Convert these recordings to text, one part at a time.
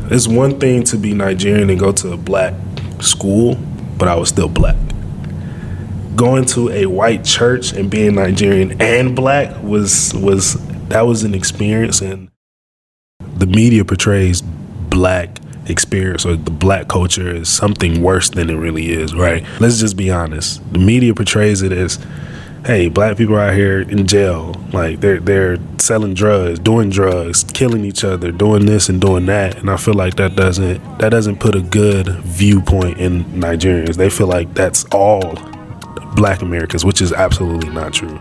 It's one thing to be Nigerian and go to a black school, but I was still black. Going to a white church and being Nigerian and black was an experience, and the media portrays black experience or the black culture as something worse than it really is, right? Let's just be honest. The media portrays it as, hey, black people are out here in jail, like they're selling drugs, doing drugs, killing each other, doing this and doing that, and I feel like that doesn't put a good viewpoint in Nigerians. They feel like that's all black Americans, which is absolutely not true.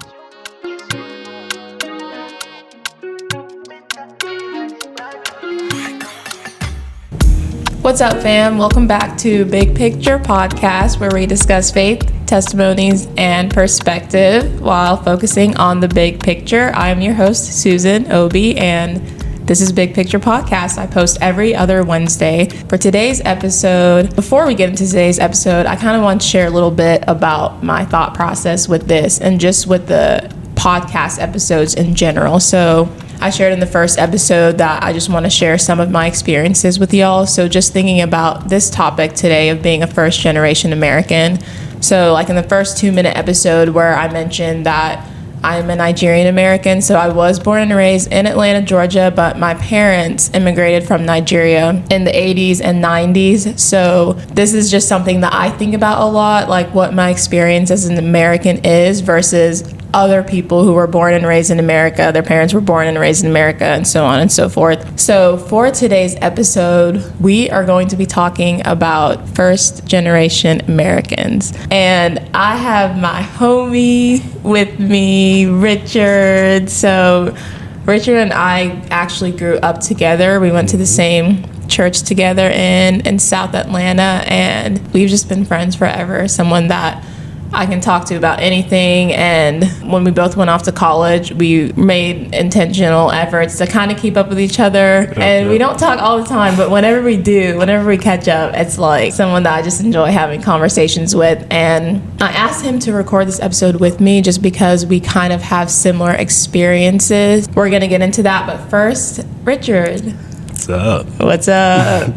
What's up, fam? Welcome back to Big Picture Podcast, where we discuss faith, testimonies, and perspective while focusing on the big picture. I'm your host, Susan Obi, and this is Big Picture Podcast. I post every other Wednesday. For today's episode, before we get into today's episode, I kind of want to share a little bit about my thought process with this and just with the podcast episodes in general. So I shared in the first episode that I just want to share some of my experiences with y'all. So just thinking about this topic today of being a first generation American. So like in the first 2-minute episode where I mentioned that I'm a Nigerian American. So I was born and raised in Atlanta, Georgia, but my parents immigrated from Nigeria in the 80s and 90s. So this is just something that I think about a lot, like what my experience as an American is versus other people who were born and raised in America. Their parents were born and raised in America, and so on and so forth. So for today's episode, we are going to be talking about first generation Americans. And I have my homie with me, Richard. So Richard and I actually grew up together. We went to the same church together in South Atlanta, and we've just been friends forever. Someone that I can talk to about anything. And when we both went off to college, we made intentional efforts to kind of keep up with each other. And we don't talk all the time, but whenever we catch up, it's like someone that I just enjoy having conversations with. And I asked him to record this episode with me just because we kind of have similar experiences. We're going to get into that. But first, Richard. What's up? What's up?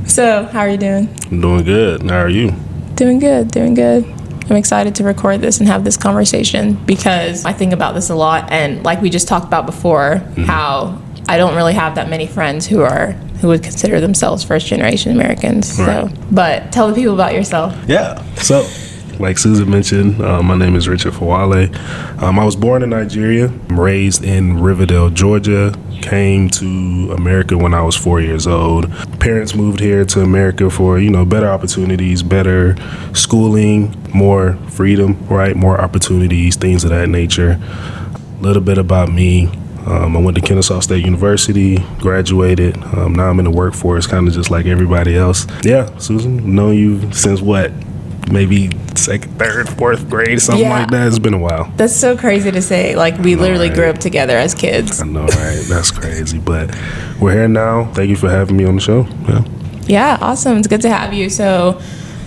So, how are you doing? I'm doing good. How are you? Doing good. I'm excited to record this and have this conversation because I think about this a lot, and like we just talked about before, how I don't really have that many friends who would consider themselves first generation Americans. Right. So, but tell the people about yourself. Yeah. So, like Susan mentioned, my name is Richard Fawole. I was born in Nigeria, raised in Riverdale, Georgia. Came to America when I was 4 years old. Parents moved here to America for, better opportunities, better schooling, more freedom, right? More opportunities, things of that nature. A little bit about me. I went to Kennesaw State University, graduated. Now I'm in the workforce, kind of just like everybody else. Yeah, Susan, known you since what? Maybe second, third, fourth grade, something like that. It's been a while. That's so crazy to say. Like, we literally grew up together as kids. I know, right? That's crazy. But we're here now. Thank you for having me on the show. Yeah, awesome. It's good to have you. So,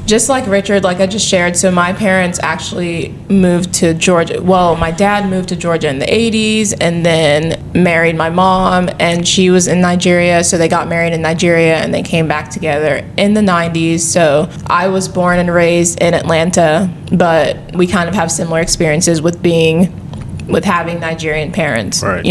just like Richard, like I just shared, so my parents actually moved to Georgia. Well, my dad moved to Georgia in the 80s and then married my mom, and she was in Nigeria. So they got married in Nigeria and they came back together in the 90s. So I was born and raised in Atlanta, but we kind of have similar experiences with having Nigerian parents, right.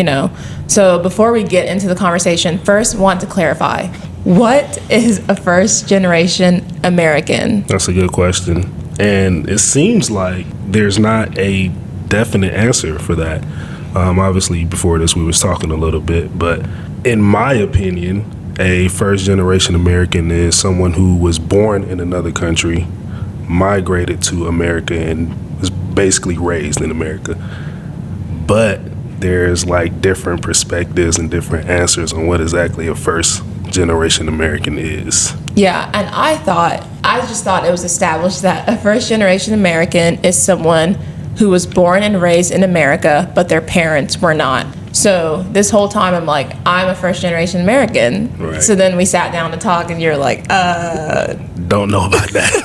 So before we get into the conversation, first want to clarify, what is a first generation American? That's a good question. And it seems like there's not a definite answer for that. Obviously, before this, we was talking a little bit, but in my opinion, a first generation American is someone who was born in another country, migrated to America, and was basically raised in America. But there's like different perspectives and different answers on what exactly a first generation American is. Yeah, and I just thought it was established that a first generation American is someone who was born and raised in America, but their parents were not. So this whole time I'm like, I'm a first generation American. Right. So then we sat down to talk and you're like, don't know about that.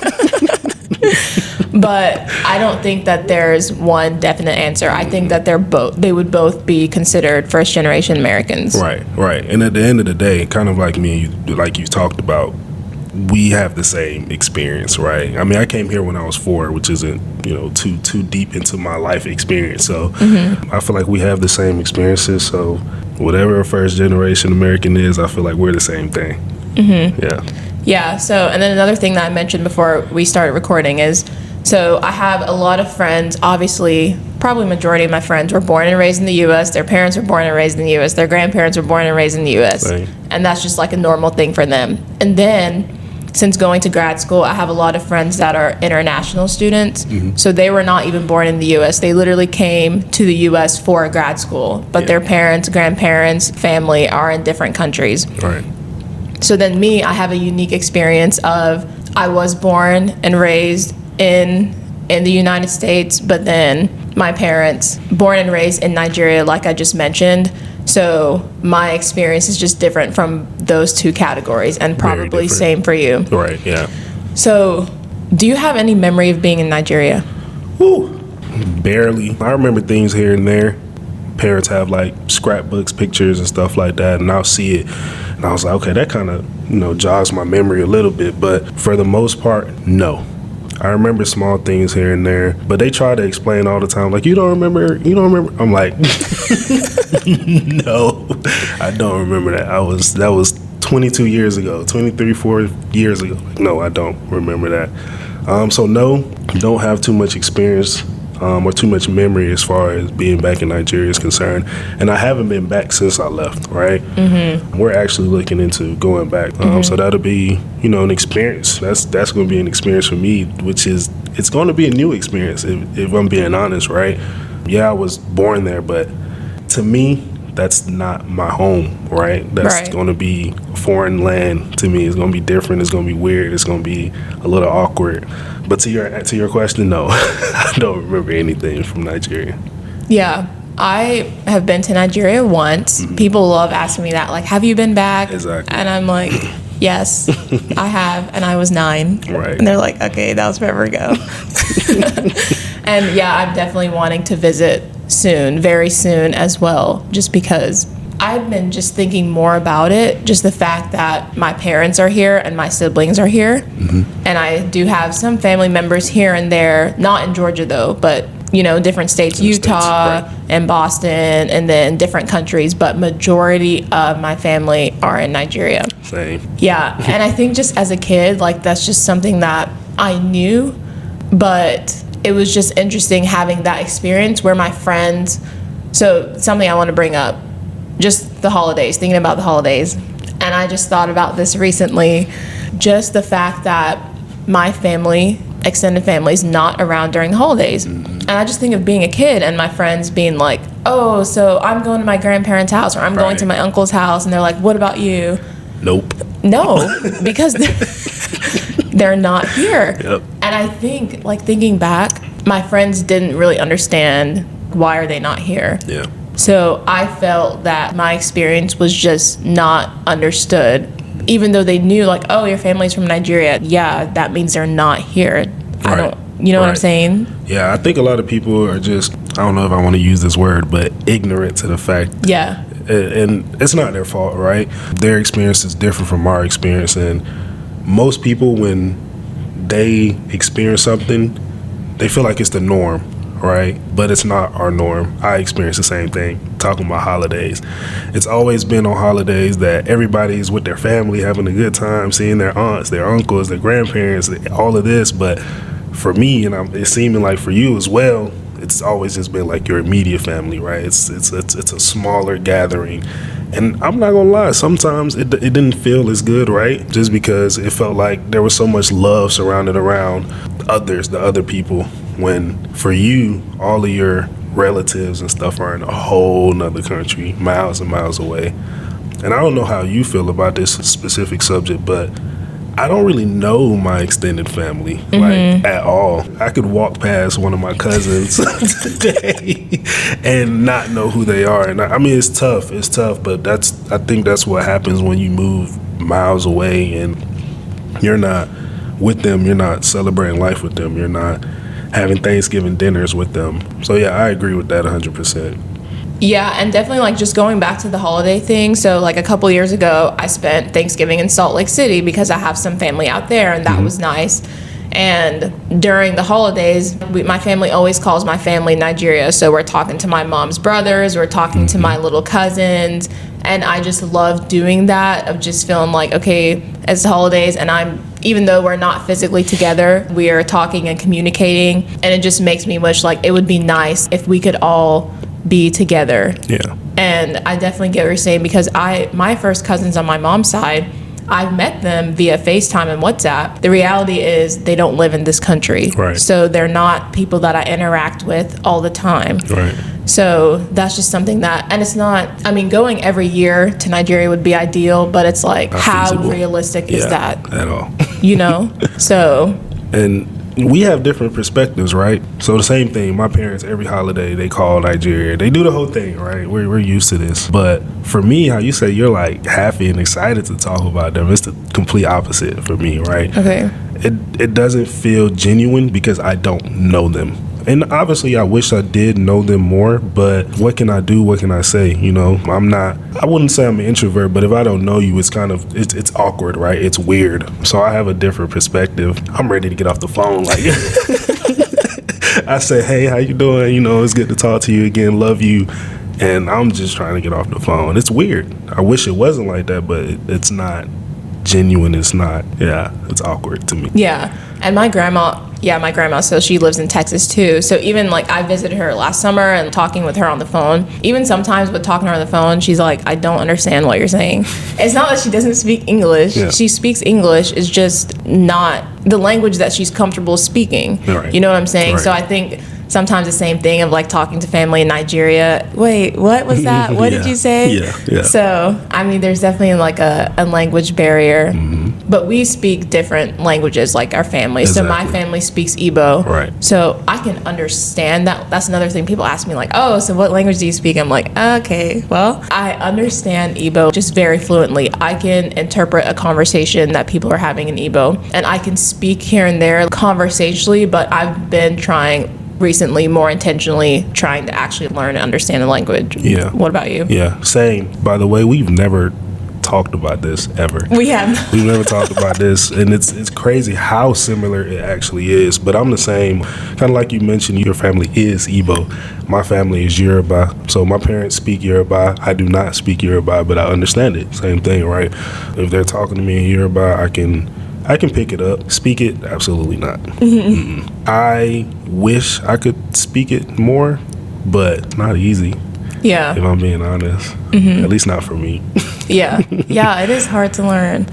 But I don't think that there's one definite answer. I think that they would both be considered first generation Americans. Right. And at the end of the day, kind of like me, like you talked about, we have the same experience, right? I mean, I came here when I was 4, which isn't, too deep into my life experience. So I feel like we have the same experiences. So whatever a first generation American is, I feel like we're the same thing. Yeah. So, and then another thing that I mentioned before we started recording is, so I have a lot of friends, obviously, probably majority of my friends were born and raised in the U.S. Their parents were born and raised in the U.S. Their grandparents were born and raised in the U.S. Right. And that's just like a normal thing for them. And then, since going to grad school, I have a lot of friends that are international students. So they were not even born in the U.S. They literally came to the U.S. for grad school. But their parents, grandparents, family are in different countries. Right. So then me, I have a unique experience of I was born and raised in the United States, but then my parents born and raised in Nigeria, like I just mentioned. So my experience is just different from those two categories, and probably same for you. Right, yeah. So do you have any memory of being in Nigeria? Woo. Barely. I remember things here and there. Parents have like scrapbooks, pictures and stuff like that, and I'll see it and I was like, okay, that kind of jogs my memory a little bit, but for the most part, no. I remember small things here and there, but they try to explain all the time, like, you don't remember. I'm like, no, I don't remember that. That was 22 years ago, 23, 4 years ago. Like, no, I don't remember that. So no, don't have too much experience or too much memory as far as being back in Nigeria is concerned. And I haven't been back since I left, right? We're actually looking into going back. So that'll be, an experience. That's going to be an experience for me, it's going to be a new experience if I'm being honest, right? Yeah, I was born there, but to me, that's not my home, right? That's going to be a foreign land to me. It's going to be different. It's going to be weird. It's going to be a little awkward. But to your question, no, I don't remember anything from Nigeria. Yeah, I have been to Nigeria once. People love asking me that, like, have you been back? Exactly. And I'm like, yes, I have, and I was 9. Right. And they're like, okay, that was forever ago. And yeah, I'm definitely wanting to visit soon, very soon as well, just because I've been just thinking more about it, just the fact that my parents are here and my siblings are here. And I do have some family members here and there, not in Georgia though, but different states, Utah and Boston, and then different countries, but majority of my family are in Nigeria. Same. Yeah, and I think just as a kid, like, that's just something that I knew, but it was just interesting having that experience where my friends, so something I want to bring up, just the holidays, thinking about the holidays. And I just thought about this recently, just the fact that my family, extended family, is not around during the holidays. And I just think of being a kid and my friends being like, oh, so I'm going to my grandparents' house, or I'm going to my uncle's house. And they're like, what about you? Nope. No, because they're not here. Yep. And I think, like, thinking back, my friends didn't really understand why are they not here. Yeah. So I felt that my experience was just not understood, even though they knew, like, oh, your family's from Nigeria. Yeah, that means they're not here. I don't, what I'm saying? Yeah, I think a lot of people are just, I don't know if I want to use this word, but ignorant to the fact. Yeah. And it's not their fault, right? Their experience is different from our experience. And most people, when they experience something, they feel like it's the norm, right? But it's not our norm. I experience the same thing, talking about holidays. It's always been on holidays that everybody's with their family, having a good time, seeing their aunts, their uncles, their grandparents, all of this. But for me, and it's seeming like for you as well, it's always just been like your immediate family, right? It's a smaller gathering. And I'm not gonna lie, sometimes it didn't feel as good, right? Just because it felt like there was so much love surrounded around the other people, when for you, all of your relatives and stuff are in a whole nother country, miles and miles away. And I don't know how you feel about this specific subject, but I don't really know my extended family, like, at all. I could walk past one of my cousins today and not know who they are. And I mean, it's tough, but I think that's what happens when you move miles away and you're not with them. You're not celebrating life with them. You're not having Thanksgiving dinners with them. So yeah, I agree with that 100%. Yeah, and definitely like just going back to the holiday thing. So like a couple years ago, I spent Thanksgiving in Salt Lake City because I have some family out there, and that was nice. And during the holidays, my family always calls my family Nigeria. So we're talking to my mom's brothers, we're talking to my little cousins, and I just love doing that, of just feeling like, okay, it's the holidays, and even though we're not physically together, we are talking and communicating, and it just makes me wish like it would be nice if we could all be together. Yeah. And I definitely get what you're saying, because my first cousins on my mom's side, I've met them via FaceTime and WhatsApp. The reality is they don't live in this country. Right. So they're not people that I interact with all the time. Right. So that's just something that, and it's not, I mean, going every year to Nigeria would be ideal, but it's like, Not how feasible. realistic is that? At all. You know? So. And we have different perspectives, right? So the same thing, my parents, every holiday, they call Nigeria. They do the whole thing, right? We're used to this. But for me, how you say you're like happy and excited to talk about them, it's the complete opposite for me, right? Okay. It doesn't feel genuine because I don't know them. And obviously, I wish I did know them more, but what can I do? What can I say? You know, I wouldn't say I'm an introvert, but if I don't know you, it's kind of, it's awkward, right? It's weird. So I have a different perspective. I'm ready to get off the phone. Like, I say, hey, how you doing? You know, it's good to talk to you again. Love you. And I'm just trying to get off the phone. It's weird. I wish it wasn't like that, but it's not genuine. It's not, it's awkward to me. Yeah. And my grandma, so she lives in Texas too. So even like I visited her last summer and talking with her on the phone, even sometimes with talking to her on the phone, she's like, I don't understand what you're saying. It's not that she doesn't speak English. Yeah. She speaks English. It's just not the language that she's comfortable speaking. Right. You know what I'm saying? Right. So I think sometimes the same thing of like talking to family in Nigeria. Wait, what was that? What did you say? Yeah. So, I mean, there's definitely like a language barrier, but we speak different languages, like our family. Exactly. So my family speaks Igbo. Right. So I can understand that. That's another thing people ask me, like, oh, so what language do you speak? I'm like, okay, well, I understand Igbo just very fluently. I can interpret a conversation that people are having in Igbo, and I can speak here and there conversationally, but I've been trying recently more intentionally trying to actually learn and understand the language. Yeah. What about you? Yeah, same. By the way, we've never talked about this ever. We have. We've never talked about this, and it's crazy how similar it actually is. But I'm the same, kind of like you mentioned, your family is Igbo. My family is Yoruba. So my parents speak Yoruba. I do not speak Yoruba, but I understand it. Same thing, right? If they're talking to me in Yoruba, I can pick it up. Speak it? Absolutely not. I wish I could speak it more, but not easy. Yeah. If I'm being honest. At least not for me. Yeah, it is hard to learn.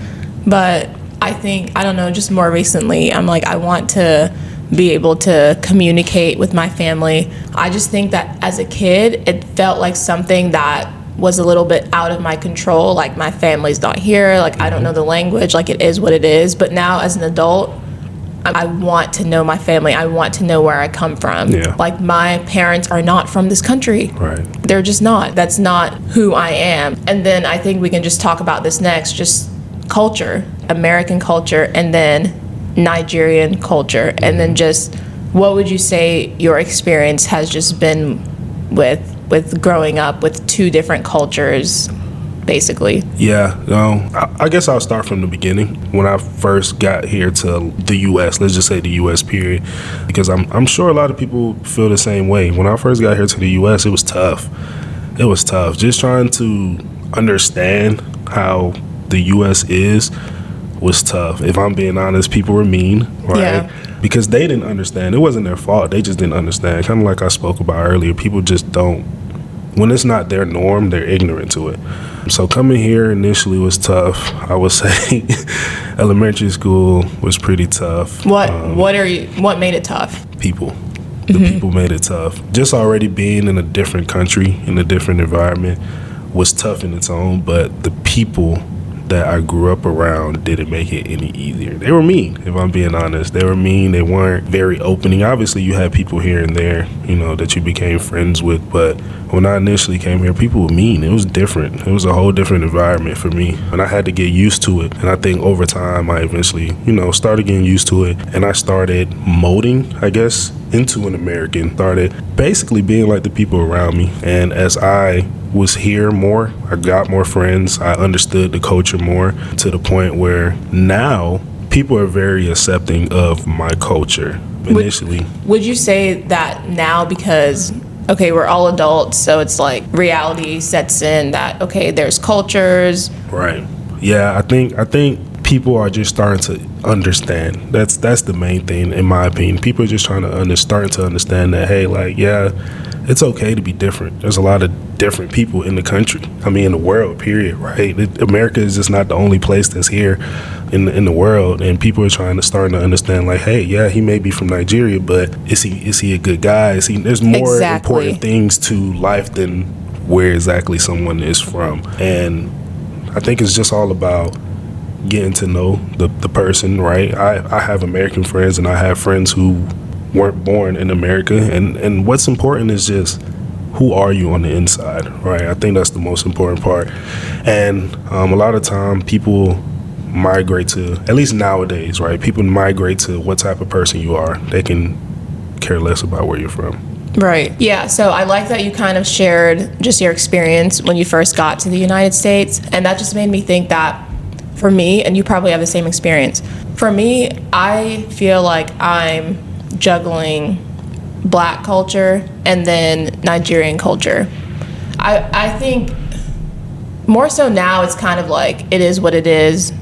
But I think, I don't know, just more recently, I'm like, I want to be able to communicate with my family. I just think that as a kid, it felt like something that was a little bit out of my control. Like, my family's not here. Like, I don't know the language. Like, it is what it is. But now as an adult, I want to know my family. I want to know where I come from. Yeah. Like, my parents are not from this country. Right. They're just not. That's not who I am. And then I think we can just talk about this next, just culture, American culture, and then Nigerian culture. And then just what would you say your experience has just been with growing up with two different cultures, basically? Yeah, I guess I'll start from the beginning. When I first got here to the U.S., let's just say the U.S. period, because I'm sure a lot of people feel the same way. When I first got here to the U.S., it was tough. It was tough. Just trying to understand how the U.S. was tough. If I'm being honest, people were mean, right? Yeah. Because they didn't understand. It wasn't their fault. They just didn't understand. Kind of like I spoke about earlier, people just don't. When it's not their norm, they're ignorant to it. So coming here initially was tough. I would say elementary school was pretty tough. What made it tough? People. The people made it tough. Just already being in a different country, in a different environment, was tough in its own, but the people that I grew up around didn't make it any easier. They were mean, if I'm being honest. They were mean. They weren't very opening. Obviously, you had people here and there, that you became friends with. But when I initially came here, people were mean. It was different. It was a whole different environment for me. And I had to get used to it. And I think over time, I eventually, started getting used to it. And I started molding, I guess, into an American. Started basically being like the people around me. And as I was here more, I got more friends, I understood the culture more, to the point where now people are very accepting of my culture. Initially, would you say that now, because we're all adults, so it's like reality sets in that there's cultures, right? Yeah, I think people are just starting to understand. That's the main thing, in my opinion. People are just starting to understand that, hey, it's okay to be different. There's a lot of different people in the country. In the world, period, right? America is just not the only place that's here in the world, and people are starting to understand, hey, yeah, he may be from Nigeria, but is he a good guy? There's more important things to life than where exactly someone is from. And I think it's just all about getting to know the person, right? I have American friends, and I have friends who weren't born in America, and what's important is just, who are you on the inside, right? I think that's the most important part. And a lot of time people migrate to, at least nowadays, right? People migrate to what type of person you are. They can care less about where you're from. Right. Yeah. So I like that you kind of shared just your experience when you first got to the United States. And that just made me think that for me, and you probably have the same experience, for me, I feel like I'm juggling Black culture and then Nigerian culture. I think more so now it's kind of like, it is what it is.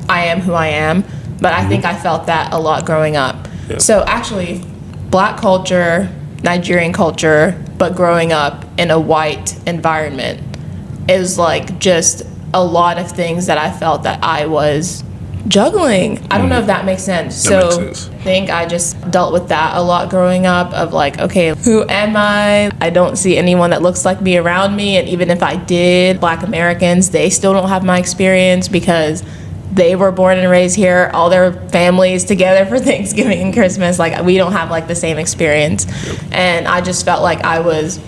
I am who I am. But I think I felt that a lot growing up. Yeah. So actually, Black culture, Nigerian culture, but growing up in a white environment is just a lot of things that I felt that I was juggling. I don't know if that makes sense. That makes sense. I think I just dealt with that a lot growing up, of who am I? I don't see anyone that looks like me around me, and even if I did, Black Americans, they still don't have my experience because they were born and raised here, all their families together for Thanksgiving and Christmas. We don't have the same experience. And I just felt like I was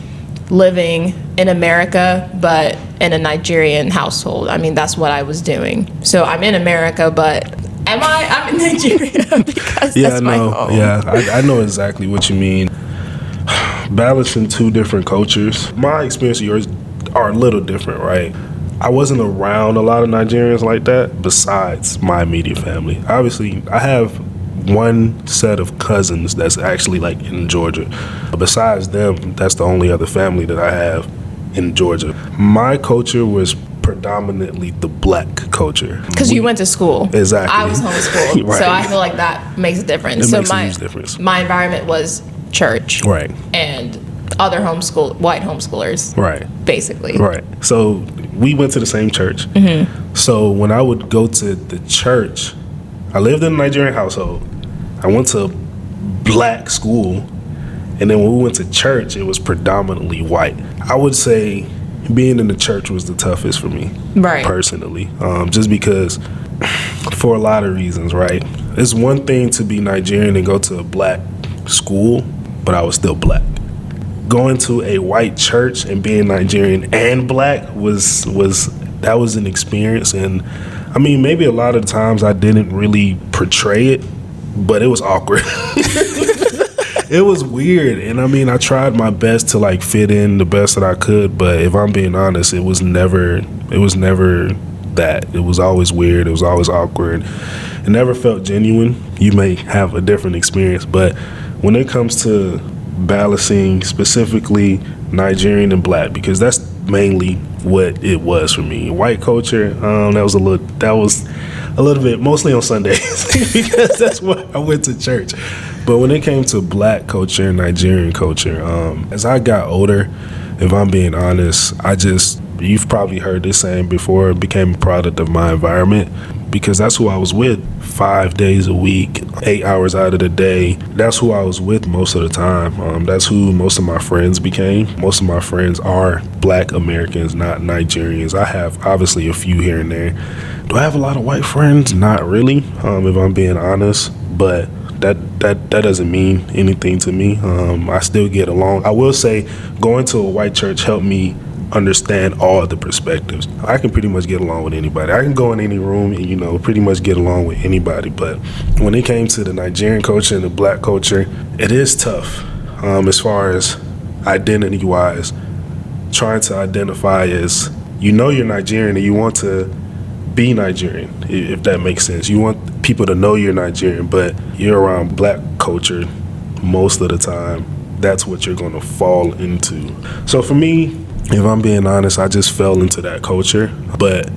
living in America, but in a Nigerian household. That's what I was doing. So I'm in America, but I'm in Nigeria because that's my home. Yeah, I know exactly what you mean. Balancing two different cultures. My experience and yours are a little different, right? I wasn't around a lot of Nigerians like that besides my immediate family. Obviously, I have one set of cousins that's actually in Georgia. Besides them, that's the only other family that I have in Georgia. My culture was predominantly the Black culture. Because you went to school. Exactly. I was homeschooled. Right. So I feel like that makes a difference. It makes a huge difference. My environment was church. Right. And other white homeschoolers. Right. Basically. Right. So we went to the same church. Mm-hmm. So when I would go to the church, I lived in a Nigerian household. I went to Black school, and then when we went to church, it was predominantly white. I would say being in the church was the toughest for me, right? Personally, just because, for a lot of reasons, right? It's one thing to be Nigerian and go to a Black school, but I was still Black. Going to a white church and being Nigerian and Black was an experience, and maybe a lot of times I didn't really portray it, but it was awkward. It was weird, and I tried my best to fit in the best that I could, but if I'm being honest, it was never that. It was always weird. It was always awkward. It never felt genuine. You may have a different experience, but when it comes to balancing specifically Nigerian and Black, because that's mainly what it was for me. White culture, that was a little bit, mostly on Sundays, because that's what I went to church. But when it came to Black culture and Nigerian culture, as I got older, if I'm being honest, I just You've probably heard this saying before. It became a product of my environment because that's who I was with 5 days a week, 8 hours out of the day. That's who I was with most of the time. That's who most of my friends became. Most of my friends are Black Americans, not Nigerians. I have obviously a few here and there. Do I have a lot of white friends? Not really, if I'm being honest, but that doesn't mean anything to me. I still get along. I will say going to a white church helped me understand all the perspectives. I can pretty much get along with anybody. I can go in any room and, pretty much get along with anybody. But when it came to the Nigerian culture and the Black culture, it is tough as far as identity-wise. Trying to identify as, you're Nigerian and you want to be Nigerian, if that makes sense. You want people to know you're Nigerian, but you're around Black culture most of the time. That's what you're going to fall into. So for me, if I'm being honest, I just fell into that culture. But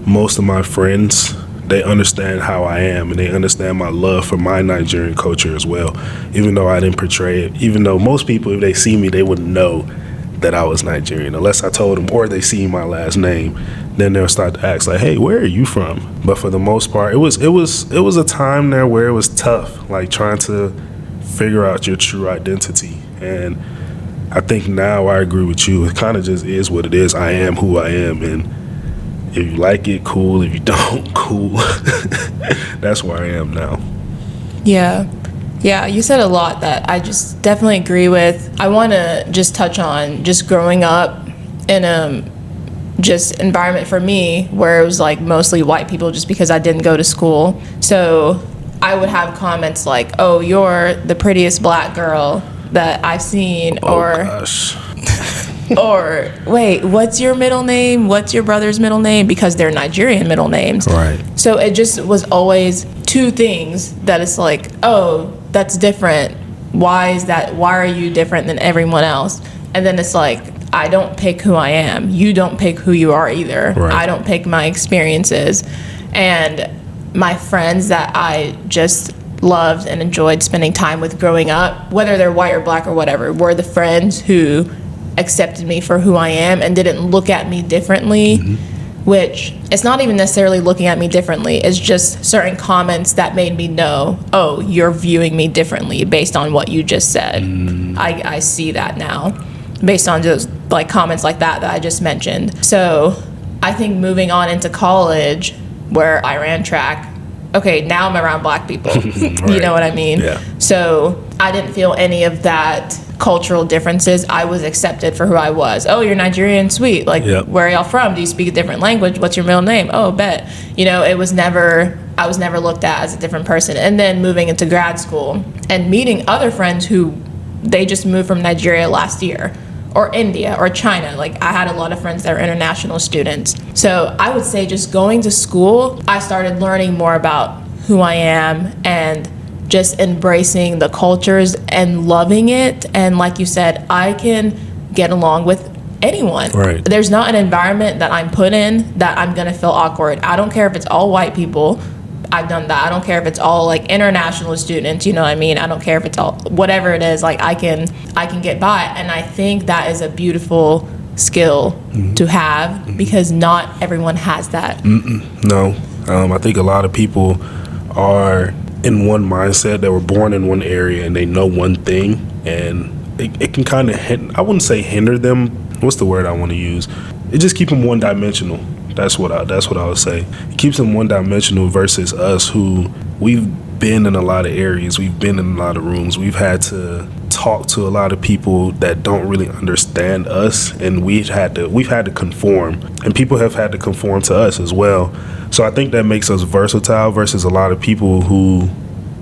most of my friends, they understand how I am, and they understand my love for my Nigerian culture as well. Even though I didn't portray it, even though most people, if they see me, they wouldn't know that I was Nigerian unless I told them, or they see my last name. Then they'll start to ask like, "Hey, where are you from?" But for the most part, it was a time there where it was tough, like trying to figure out your true identity. And I think now I agree with you. It kind of just is what it is. I am who I am, and if you like it, cool. If you don't, cool. That's where I am now. Yeah, you said a lot that I just definitely agree with. I want to just touch on just growing up in a just environment for me where it was like mostly white people just because I didn't go to school. So I would have comments like, "Oh, you're the prettiest Black girl that I've seen," Gosh. or "Wait, what's your middle name? What's your brother's middle name?" Because they're Nigerian middle names. Right. So it just was always two things that it's like, "Oh, that's different. Why is that? Why are you different than everyone else?" And then it's like, I don't pick who I am. You don't pick who you are either. Right. I don't pick my experiences. And my friends that I just loved and enjoyed spending time with growing up, whether they're white or Black or whatever, were the friends who accepted me for who I am and didn't look at me differently, which it's not even necessarily looking at me differently. It's just certain comments that made me know, oh, you're viewing me differently based on what you just said. I see that now based on just like comments like that I just mentioned. So I think moving on into college where I ran track, okay, now I'm around Black people. Right. You know what I mean? Yeah. So I didn't feel any of that cultural differences. I was accepted for who I was. Oh, you're Nigerian, sweet. Like, Yep. Where are y'all from? Do you speak a different language? What's your middle name? Oh, bet. I was never looked at as a different person. And then moving into grad school and meeting other friends who they just moved from Nigeria last year, or India or China. Like, I had a lot of friends that are international students. So I would say just going to school, I started learning more about who I am and just embracing the cultures and loving it. And like you said, I can get along with anyone. Right. There's not an environment that I'm put in that I'm gonna feel awkward. I don't care if it's all white people. I've done that. I don't care if it's all like international students, you know what I mean? I don't care if it's all whatever it is, like I can get by. And I think that is a beautiful skill to have because not everyone has that. No. I think a lot of people are in one mindset. They were born in one area and they know one thing, and it can kind of, I wouldn't say hinder them. What's the word I want to use? It just keep them one dimensional. That's what I would say. It keeps them one dimensional versus us who we've been in a lot of areas. We've been in a lot of rooms. We've had to talk to a lot of people that don't really understand us, and we've had to conform, and people have had to conform to us as well. So I think that makes us versatile versus a lot of people who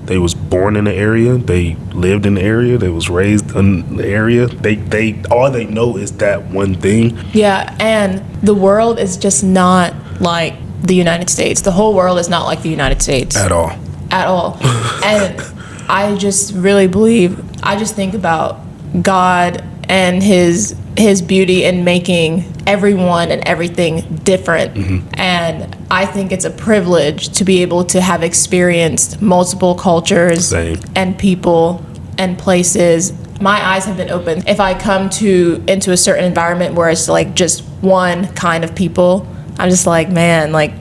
they was born in the area, they lived in the area, they was raised in the area. They all they know is that one thing. Yeah, and the world is just not like the United States. The whole world is not like the United States. At all. And I just really believe, I just think about God and his beauty in making everyone and everything different. And I think it's a privilege to be able to have experienced multiple cultures and people and places. My eyes have been opened. If I come into a certain environment where it's like just one kind of people. I'm just like, man, like,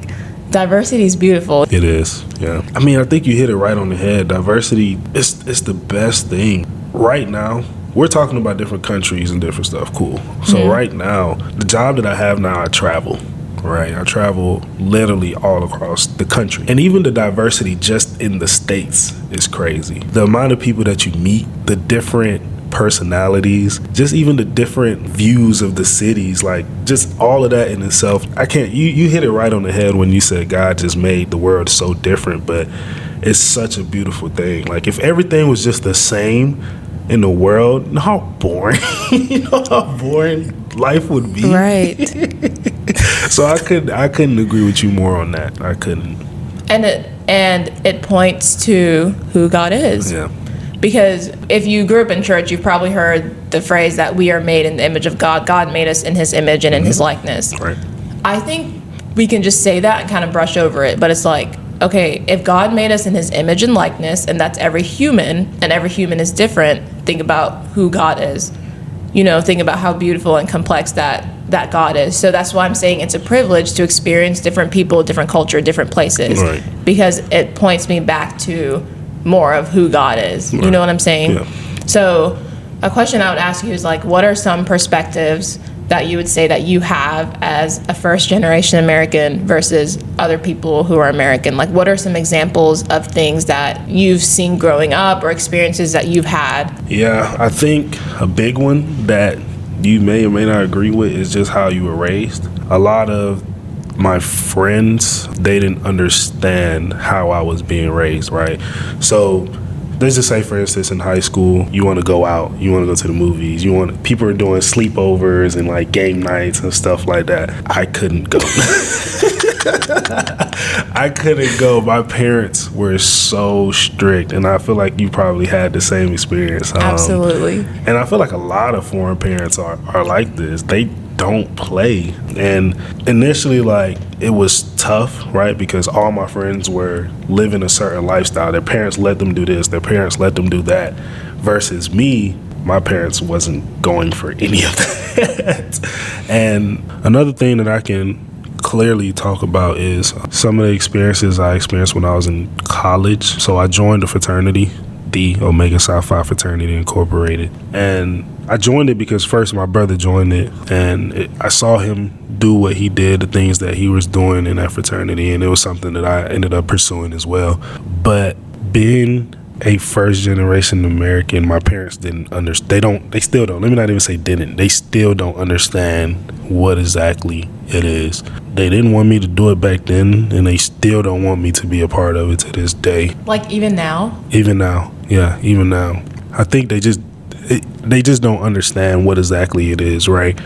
diversity is beautiful. It is, yeah. I mean, I think you hit it right on the head. Diversity is the best thing. Right now, we're talking about different countries and different stuff. Cool. So right now, the job that I have now, I travel. Right, I travel literally all across the country. And even the diversity just in the States is crazy. The amount of people that you meet, the different personalities, just even the different views of the cities, like just all of that in itself. You hit it right on the head when you said God just made the world so different, but it's such a beautiful thing. Like if everything was just the same in the world, you know how boring, how boring life would be. Right. So I couldn't agree with you more on that. I couldn't. And it points to who God is. Yeah. Because if you grew up in church, you've probably heard the phrase that we are made in the image of God. God made us in his image and in his likeness. Right. I think we can just say that and kind of brush over it. But it's like, okay, if God made us in his image and likeness, and that's every human, and every human is different, think about who God is. Think about how beautiful and complex that God is. So that's why I'm saying it's a privilege to experience different people, different culture, different places. Right. Because it points me back to more of who God is. Right. You know what I'm saying? Yeah. So a question I would ask you is like, what are some perspectives that you would say that you have as a first generation American versus other people who are American? Like, what are some examples of things that you've seen growing up or experiences that you've had? Yeah, I think a big one that you may or may not agree with is just how you were raised. A lot of my friends, they didn't understand how I was being raised, right? So let's just say, for instance, in high school, you want to go out, you want to go to the movies, people are doing sleepovers and like game nights and stuff like that. I couldn't go. I couldn't go. My parents were so strict, and I feel like you probably had the same experience. Absolutely. And I feel like a lot of foreign parents are like this. They don't play. And initially, like, it was tough, right? Because all my friends were living a certain lifestyle. Their parents let them do this, their parents let them do that. Versus me, my parents wasn't going for any of that. And another thing that I can clearly talk about is some of the experiences I experienced when I was in college. So I joined a fraternity, the Omega Psi Phi Fraternity Incorporated. And I joined it because first my brother joined it, and I saw him do what he did, the things that he was doing in that fraternity, and it was something that I ended up pursuing as well. But being a first generation American, my parents didn't understand. They still don't. Let me not even say didn't. They still don't understand what exactly it is. They didn't want me to do it back then, and they still don't want me to be a part of it to this day. Like even now? Even now. Yeah, even now. I think they just don't understand what exactly it is, right?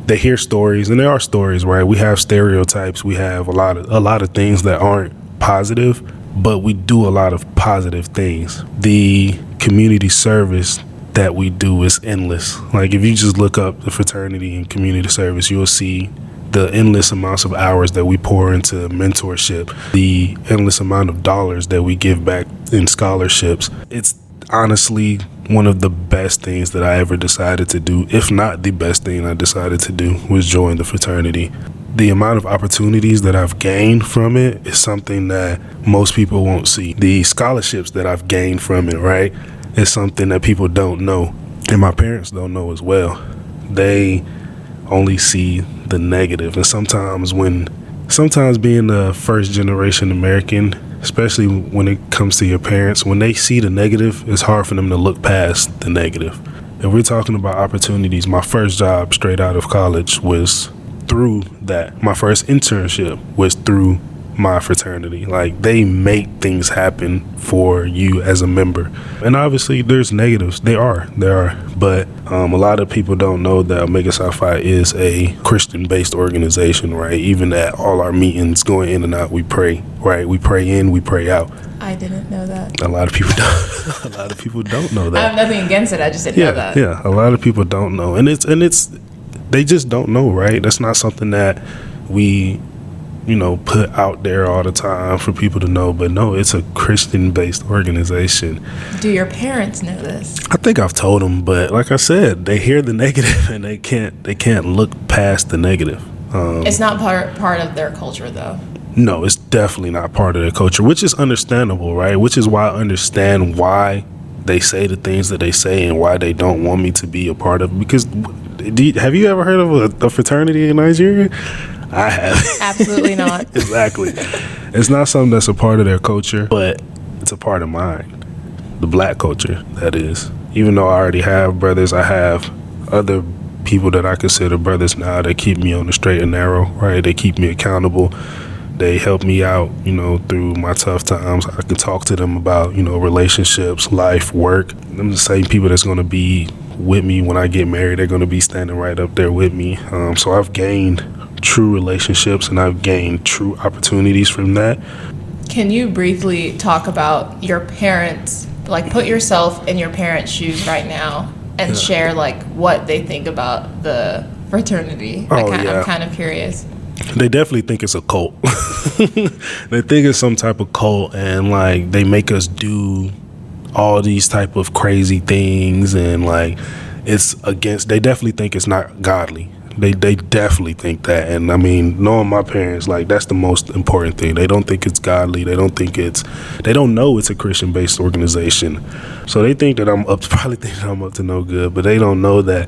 They hear stories, and there are stories, right? We have stereotypes. We have a lot of things that aren't positive, but we do a lot of positive things. The community service that we do is endless. Like if you just look up the fraternity and community service, you'll see the endless amounts of hours that we pour into mentorship, the endless amount of dollars that we give back in scholarships. It's honestly one of the best things that I ever decided to do, if not the best thing I decided to do, was join the fraternity. The amount of opportunities that I've gained from it is something that most people won't see. The scholarships that I've gained from it, right, is something that people don't know. And my parents don't know as well. They only see the negative. And sometimes being a first generation American, especially when it comes to your parents, when they see the negative, it's hard for them to look past the negative. If we're talking about opportunities, my first job straight out of college was through that. My first internship was through my fraternity. Like, they make things happen for you as a member. And obviously there's negatives. There are. But a lot of people don't know that Omega Psi Phi is a Christian-based organization, right? Even at all our meetings, going in and out, we pray, right? We pray in, we pray out. I didn't know that. A lot of people don't. A lot of people don't know that. I have nothing against it. I just didn't know that. Yeah. A lot of people don't know, and it's they just don't know, right? That's not something that we put out there all the time for people to know. But no, it's a Christian-based organization. Do your parents know this? I think I've told them, but like I said, they hear the negative and they can't look past the negative. It's not part of their culture, though. No, it's definitely not part of their culture, which is understandable, right? Which is why I understand why they say the things that they say and why they don't want me to be a part of it. Because have you ever heard of a fraternity in Nigeria? I have. Absolutely not. Exactly. It's not something that's a part of their culture, but it's a part of mine. The black culture, that is. Even though I already have brothers, I have other people that I consider brothers now that keep me on the straight and narrow, right? They keep me accountable. They help me out, through my tough times. I can talk to them about, relationships, life, work. Them the same people that's going to be with me when I get married. They're going to be standing right up there with me. So I've gained true relationships and I've gained true opportunities from that. Can you briefly talk about your parents? Like, put yourself in your parents' shoes right now and share, like, what they think about the fraternity. I'm kind of curious. They definitely think it's a cult. They think it's some type of cult, and like they make us do all these type of crazy things, and like they definitely think it's not godly. They definitely think that. And I mean, knowing my parents, like, that's the most important thing. They don't think it's godly. They don't know it's a Christian-based organization. So they think that probably think that I'm up to no good, but they don't know that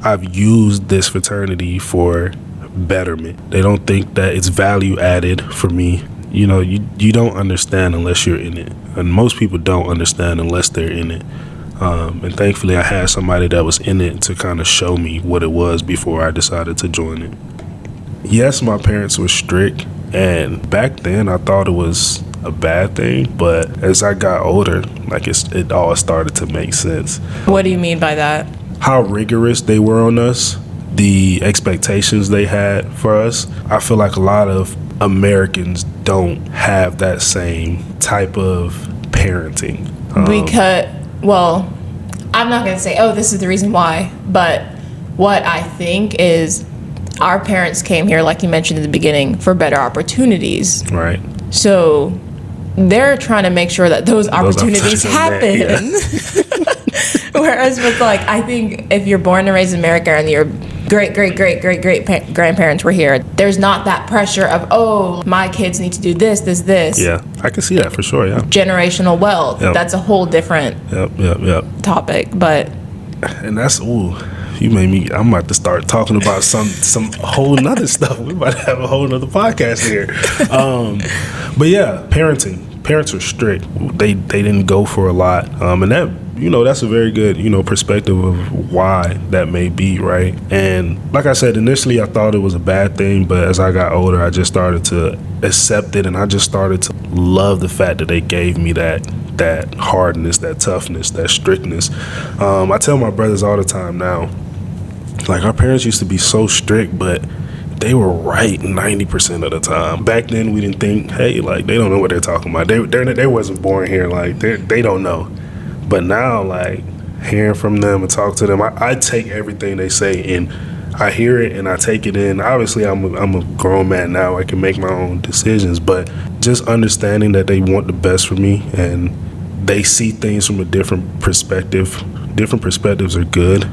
I've used this fraternity for betterment. They don't think that it's value added for me. You don't understand unless you're in it. And most people don't understand unless they're in it. And thankfully I had somebody that was in it to kind of show me what it was before I decided to join it. Yes, my parents were strict, and back then I thought it was a bad thing, but as I got older, like it all started to make sense. What do you mean by that? How rigorous they were on us, the expectations they had for us. I feel like a lot of Americans don't have that same type of parenting. Well, I'm not going to say, this is the reason why, but what I think is our parents came here, like you mentioned in the beginning, for better opportunities. Right. So they're trying to make sure that those opportunities happen. Yeah. Whereas with, like, I think if you're born and raised in America and your great grandparents were here, there's not that pressure of, my kids need to do this. Yeah, I can see that for sure, yeah. Generational wealth. Yep. That's a whole different topic, but... And that's, you made me, I'm about to start talking about some whole nother stuff. We're about to have a whole nother podcast here. But yeah, parenting. Parents are strict. They didn't go for a lot. And that, that's a very good, perspective of why that may be, right? And like I said, initially I thought it was a bad thing, but as I got older, I just started to accept it, and I just started to love the fact that they gave me that hardness, that toughness, that strictness. I tell my brothers all the time now, like, our parents used to be so strict, but they were right 90% of the time. Back then, we didn't think, hey, like, they don't know what they're talking about. They wasn't born here. Like, they don't know. But now, like, hearing from them and talk to them, I take everything they say and I hear it and I take it in. Obviously, I'm a grown man now. I can make my own decisions. But just understanding that they want the best for me and they see things from a different perspective. Different perspectives are good.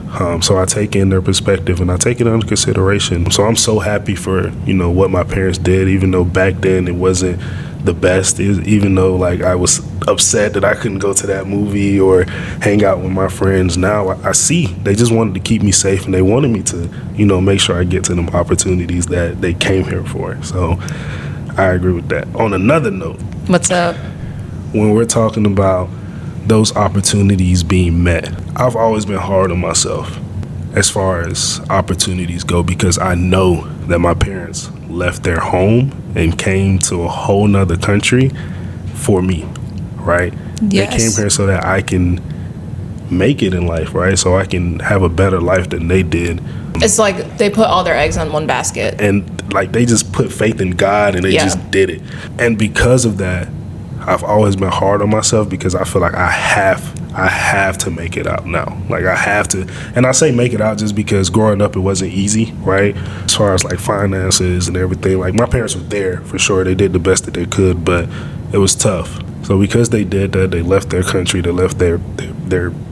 So I take in their perspective and I take it under consideration. So I'm so happy for, what my parents did, even though back then it wasn't the best, even though, like, I was upset that I couldn't go to that movie or hang out with my friends. Now I see they just wanted to keep me safe and they wanted me to, make sure I get to them opportunities that they came here for. So I agree with that. On another note. What's up? When we're talking about those opportunities being met, I've always been hard on myself as far as opportunities go, because I know that my parents left their home and came to a whole nother country for me, right? Yes. They came here so that I can make it in life, right? So I can have a better life than they did. It's like they put all their eggs on one basket. And like they just put faith in God and they just did it. And because of that, I've always been hard on myself because I feel like I I have to make it out now. Like, I have to. And I say make it out just because growing up, it wasn't easy, right? As far as, like, finances and everything. Like, my parents were there, for sure. They did the best that they could, but it was tough. So because they did that, they left their country, they left their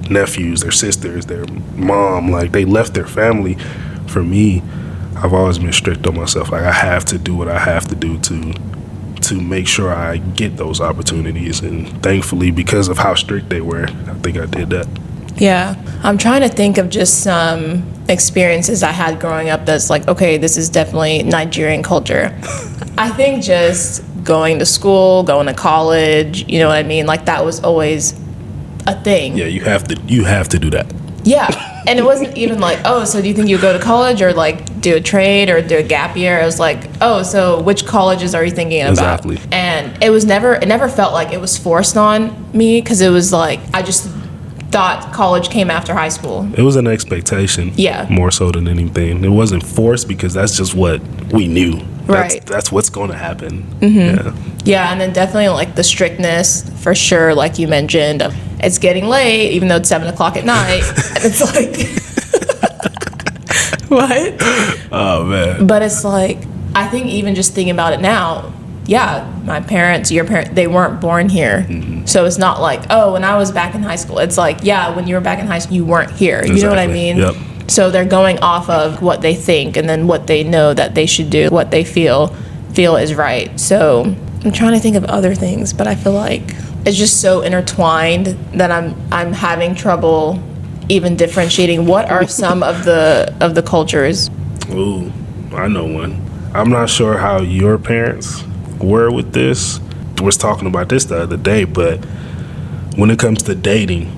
nephews, their sisters, their mom. Like, they left their family. For me, I've always been strict on myself. Like, I have to do what I have to do to make sure I get those opportunities. And thankfully, because of how strict they were, I think I did that. Yeah. I'm trying to think of just some experiences I had growing up that's like, okay, this is definitely Nigerian culture. I think just going to school, going to college, you know what I mean? Like, that was always a thing. Yeah, you have to do that. Yeah. And it wasn't even like, oh, so do you think you'll go to college or like do a trade or do a gap year? It was like, oh, so which colleges are you thinking about? Exactly. And it never felt like it was forced on me, because it was like, I just thought college came after high school. It was an expectation. Yeah. More so than anything. It wasn't forced because that's just what we knew. Right. That's what's going to happen. Mm-hmm. Yeah. Yeah, and then definitely like the strictness, for sure, like you mentioned. It's getting late, even though it's 7 o'clock at night. And it's like, what? Oh, man. But it's like, I think even just thinking about it now, yeah, my parents, your parents, they weren't born here. Mm-hmm. So it's not like, oh, when I was back in high school, it's like, yeah, when you were back in high school, you weren't here. Exactly. You know what I mean? Yep. So they're going off of what they think and then what they know that they should do, what they feel is right. So I'm trying to think of other things, but I feel like it's just so intertwined that I'm having trouble even differentiating what are some of the cultures. Ooh, I know one. I'm not sure how your parents were with this. We was talking about this the other day, but when it comes to dating,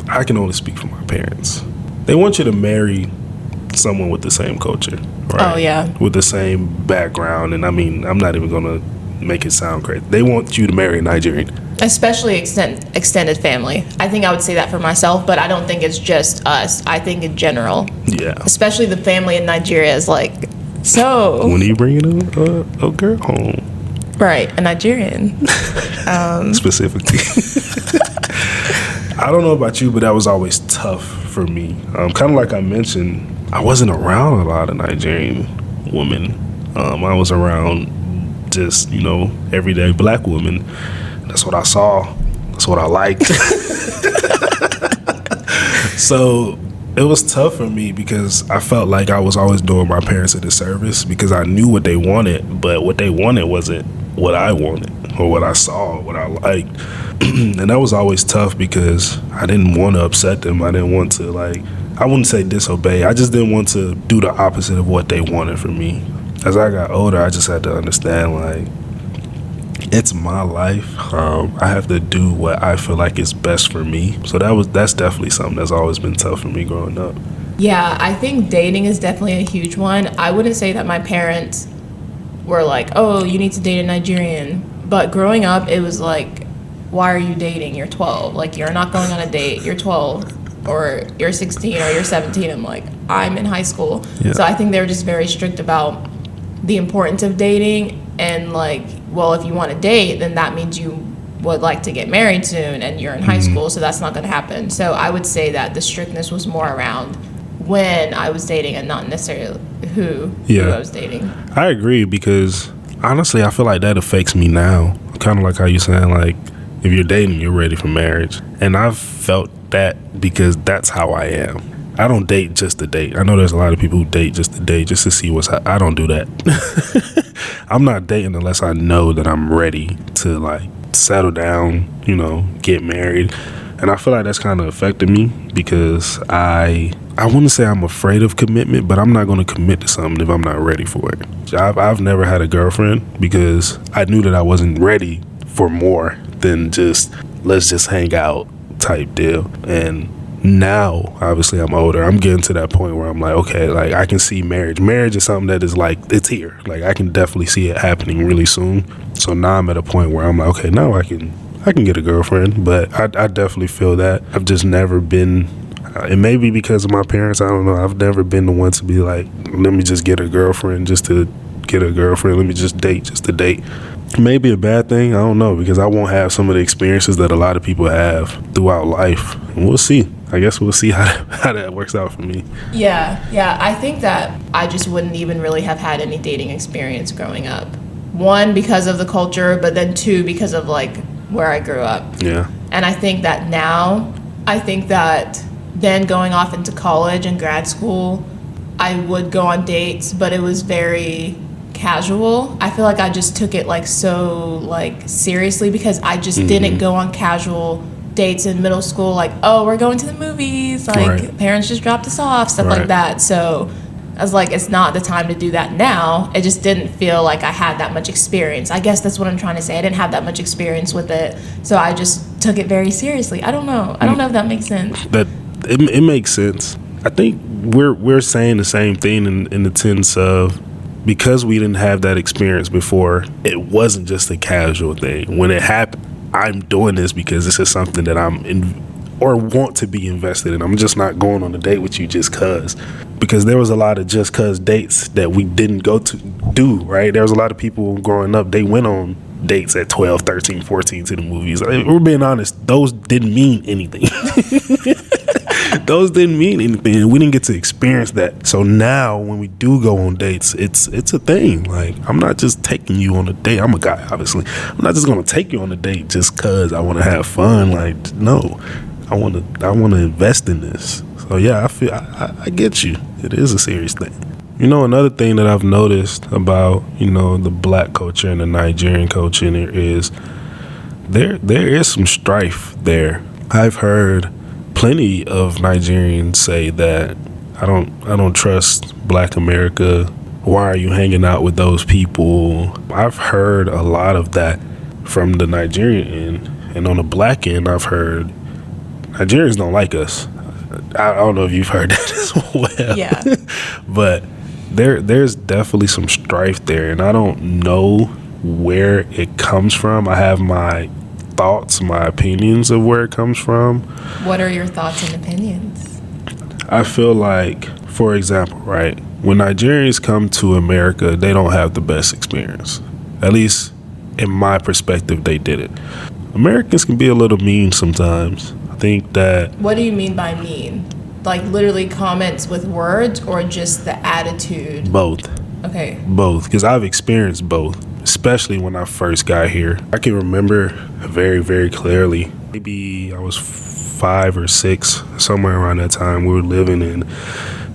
I can only speak for my parents. They want you to marry someone with the same culture, right? Oh, yeah. With the same background. And I mean, I'm not even going to make it sound crazy. They want you to marry a Nigerian. Especially extended family. I think I would say that for myself, but I don't think it's just us. I think in general. Yeah. Especially the family in Nigeria is like, so. When are you bringing a girl home? Right, a Nigerian. Specifically. I don't know about you, but that was always tough for me. Kind of like I mentioned, I wasn't around a lot of Nigerian women. I was around just, everyday black women. That's what I saw. That's what I liked. So it was tough for me because I felt like I was always doing my parents a disservice because I knew what they wanted, but what they wanted wasn't what I wanted or what I saw, what I liked. And that was always tough because I didn't want to upset them. I didn't want to, I wouldn't say disobey. I just didn't want to do the opposite of what they wanted from me. As I got older, I just had to understand, it's my life. I have to do what I feel like is best for me. So that's definitely something that's always been tough for me growing up. Yeah, I think dating is definitely a huge one. I wouldn't say that my parents were like, oh, you need to date a Nigerian. But growing up, it was like, why are you dating? You're 12. Like, you're not going on a date. You're 12. Or you're 16 or you're 17. I'm like, I'm in high school. Yeah. So I think they were just very strict about the importance of dating. And well, if you want to date, then that means you would like to get married soon and you're in high school, so that's not going to happen. So I would say that the strictness was more around when I was dating and not necessarily who I was dating. I agree because honestly, I feel like that affects me now. Kind of like how you're saying, if you're dating, you're ready for marriage. And I've felt that because that's how I am. I don't date just to date. I know there's a lot of people who date just to date, just to see I don't do that. I'm not dating unless I know that I'm ready to settle down, get married. And I feel like that's kind of affected me because I wouldn't say I'm afraid of commitment, but I'm not going to commit to something if I'm not ready for it. I've never had a girlfriend because I knew that I wasn't ready for more than just let's just hang out type deal. And now, obviously, I'm older. I'm getting to that point where I'm like, okay, I can see marriage. Marriage is something that is it's here. I can definitely see it happening really soon. So now I'm at a point where I'm like, okay, now I can get a girlfriend. But I definitely feel that. I've just never been, it may be because of my parents, I don't know. I've never been the one to be like, let me just get a girlfriend just to get a girlfriend. Let me just date just to date. Maybe a bad thing. I don't know, because I won't have some of the experiences that a lot of people have throughout life. And we'll see. I guess we'll see how that works out for me. Yeah. I think that I just wouldn't even really have had any dating experience growing up. One, because of the culture, but then two, because of like where I grew up. Yeah. And I think that now, then going off into college and grad school, I would go on dates, but it was very casual. I feel like I just took it like so like seriously, because I just didn't go on casual dates in middle school, like, oh, we're going to the movies, like parents just dropped us off, stuff like that. So I was like, it's not the time to do that now. It just didn't feel like I had that much experience. I guess that's what I'm trying to say. I didn't have that much experience with it, so I just took it very seriously. I don't know if that makes sense. That it makes sense. I think we're saying the same thing in the sense of, because we didn't have that experience before, it wasn't just a casual thing. When it happened, I'm doing this because this is something that I'm in or want to be invested in. I'm just not going on a date with you just cause. Because there was a lot of just cause dates that we didn't go to do, right? There was a lot of people growing up, they went on dates at 12, 13, 14 to the movies. We're being honest, those didn't mean anything. Those didn't mean anything. We didn't get to experience that. So now when we do go on dates, it's a thing. Like, I'm not just taking you on a date. I'm a guy, obviously. I'm not just going to take you on a date just because I want to have fun. Like, no. I want to invest in this. So yeah, I get you. It is a serious thing. You know, another thing that I've noticed about, you know, the black culture and the Nigerian culture is there is some strife there. I've heard plenty of Nigerians say that I don't trust Black America. Why are you hanging out with those people? I've heard a lot of that from the Nigerian end, and on the black end, I've heard Nigerians don't like us. I don't know if you've heard that as well. Yeah. But there's definitely some strife there, and I don't know where it comes from. I have my thoughts, my opinions of where it comes from. What are your thoughts and opinions? I feel like, for example, right, when Nigerians come to America, they don't have the best experience. At least in my perspective, they didn't. Americans can be a little mean sometimes. I think that... What do you mean by mean? Like literally comments with words, or just the attitude? Both. Okay. Both, because I've experienced both, especially when I first got here. I can remember very, very clearly. Maybe I was 5 or 6, somewhere around that time. We were living in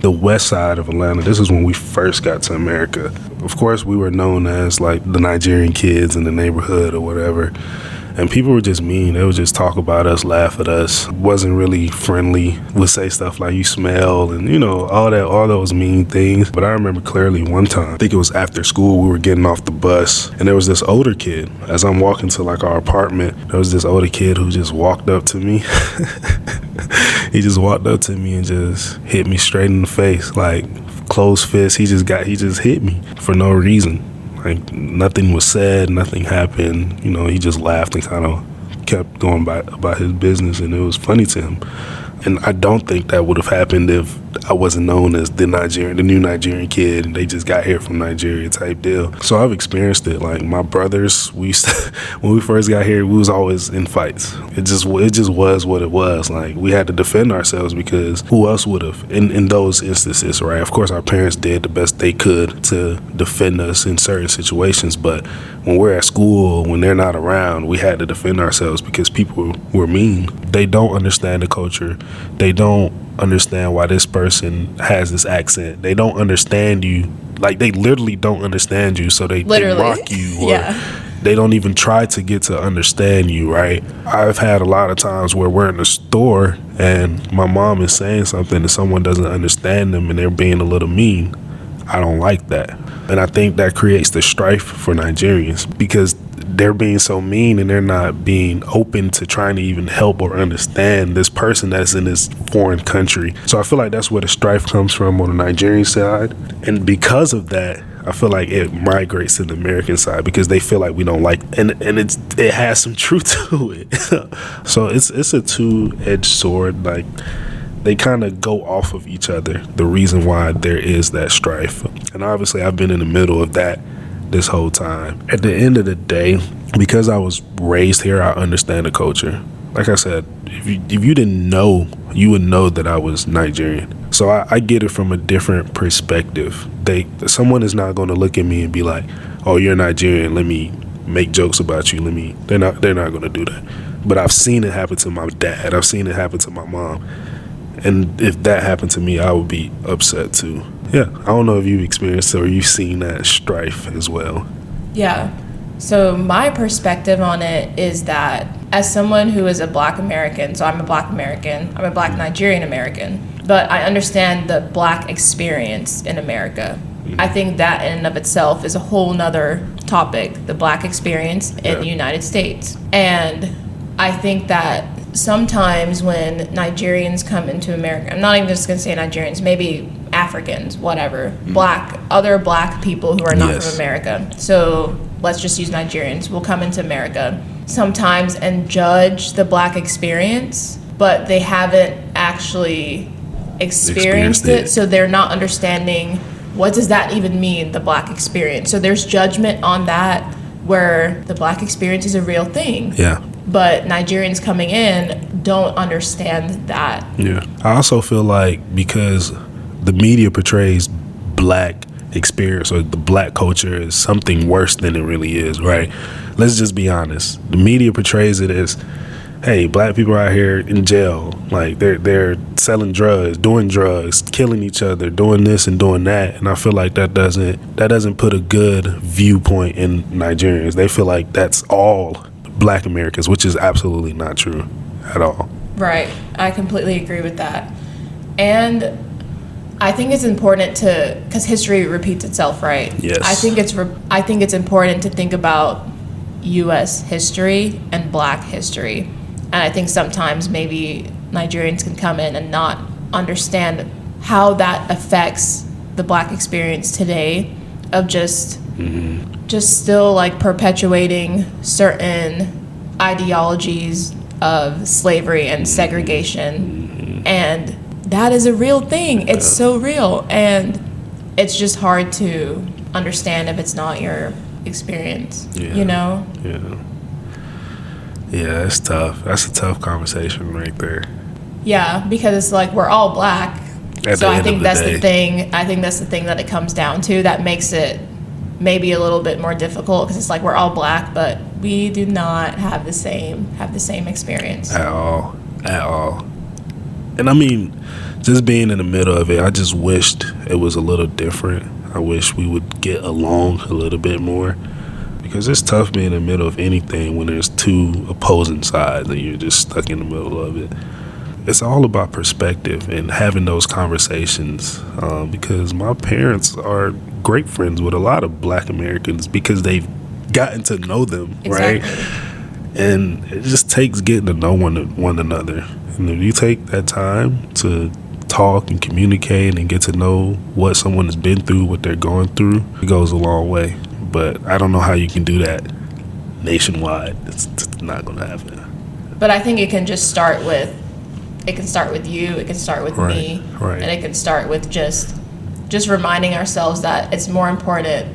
the west side of Atlanta. This is when we first got to America. Of course, we were known as like the Nigerian kids in the neighborhood or whatever. And people were just mean. They would just talk about us, laugh at us. Wasn't really friendly. Would say stuff like, you smell, and, you know, all those mean things. But I remember clearly one time, I think it was after school, we were getting off the bus, and there was this older kid. As I'm walking to like our apartment, there was this older kid who just walked up to me. He just walked up to me and just hit me straight in the face, like closed fist. He just hit me for no reason. Like, nothing was said, nothing happened. You know, he just laughed and kind of kept going about his business, and it was funny to him. And I don't think that would have happened if I wasn't known as the new Nigerian kid, and they just got here from Nigeria type deal. So I've experienced it. Like, my brothers, when we first got here, we was always in fights. It just was what it was. Like, we had to defend ourselves, because who else would have in those instances, right? Of course, our parents did the best they could to defend us in certain situations, but when we're at school, when they're not around, we had to defend ourselves because people were mean. They don't understand the culture. They don't understand why this person has this accent. They don't understand you. Like, they literally don't understand you, so they mock you, or they don't even try to get to understand you, right? I've had a lot of times where we're in the store and my mom is saying something and someone doesn't understand them and they're being a little mean. I don't like that. And I think that creates the strife for Nigerians, because they're being so mean and they're not being open to trying to even help or understand this person that's in this foreign country. So I feel like that's where the strife comes from on the Nigerian side. And because of that, I feel like it migrates to the American side, because they feel like we don't like, and it has some truth to it. So it's a two-edged sword. Like, they kind of go off of each other, the reason why there is that strife. And obviously I've been in the middle of that this whole time. At the end of the day, because I was raised here, I understand the culture. Like I said, if you didn't know, you would know that I was Nigerian. So I get it from a different perspective. Someone is not going to look at me and be like, oh, you're Nigerian, let me make jokes about you. They're not going to do that. But I've seen it happen to my dad. I've seen it happen to my mom. And if that happened to me, I would be upset too. Yeah, I don't know if you've experienced or you've seen that strife as well. Yeah. So my perspective on it is that as someone who is a Black American, so I'm a Black American, I'm a Black Nigerian American, but I understand the Black experience in America. I think that in and of itself is a whole nother topic, the Black experience in the United States. And I think that sometimes when Nigerians come into America, I'm not even just going to say Nigerians, maybe Africans, whatever, other Black people who are not from America. So let's just use Nigerians, will come into America sometimes and judge the Black experience, but they haven't actually experienced it. So they're not understanding, what does that even mean, the Black experience? So there's judgment on that, where the Black experience is a real thing. Yeah. But Nigerians coming in don't understand that. Yeah. I also feel like because the media portrays Black experience or the Black culture as something worse than it really is, right? Let's just be honest. The media portrays it as, hey, Black people are out here in jail. Like they're selling drugs, doing drugs, killing each other, doing this and doing that. And I feel like that doesn't put a good viewpoint in Nigerians. They feel like that's all Black Americans, which is absolutely not true at all. Right. I completely agree with that. And I think it's important because history repeats itself, right? Yes. I think it's important to think about U.S. history and Black history. And I think sometimes maybe Nigerians can come in and not understand how that affects the Black experience today of just still like perpetuating certain ideologies of slavery and segregation. And that is a real thing. It's so real. And it's just hard to understand if it's not your experience, you know? Yeah. Yeah, it's tough. That's a tough conversation right there. Yeah, because it's like we're all Black. So I think that's the thing. I think that's the thing that it comes down to that makes it maybe a little bit more difficult, because it's like we're all Black, but we do not have the same experience at all. And I mean, just being in the middle of it, I just wished it was a little different. I wish we would get along a little bit more, because it's tough being in the middle of anything when there's two opposing sides and you're just stuck in the middle of it. It's all about perspective and having those conversations, because my parents are great friends with a lot of Black Americans because they've gotten to know them, right? And it just takes getting to know one another. And if you take that time to talk and communicate and get to know what someone has been through, what they're going through, it goes a long way. But I don't know how you can do that nationwide. It's not going to happen. But I think it can just start with, it can start with you, it can start with me, and it can start with just reminding ourselves that it's more important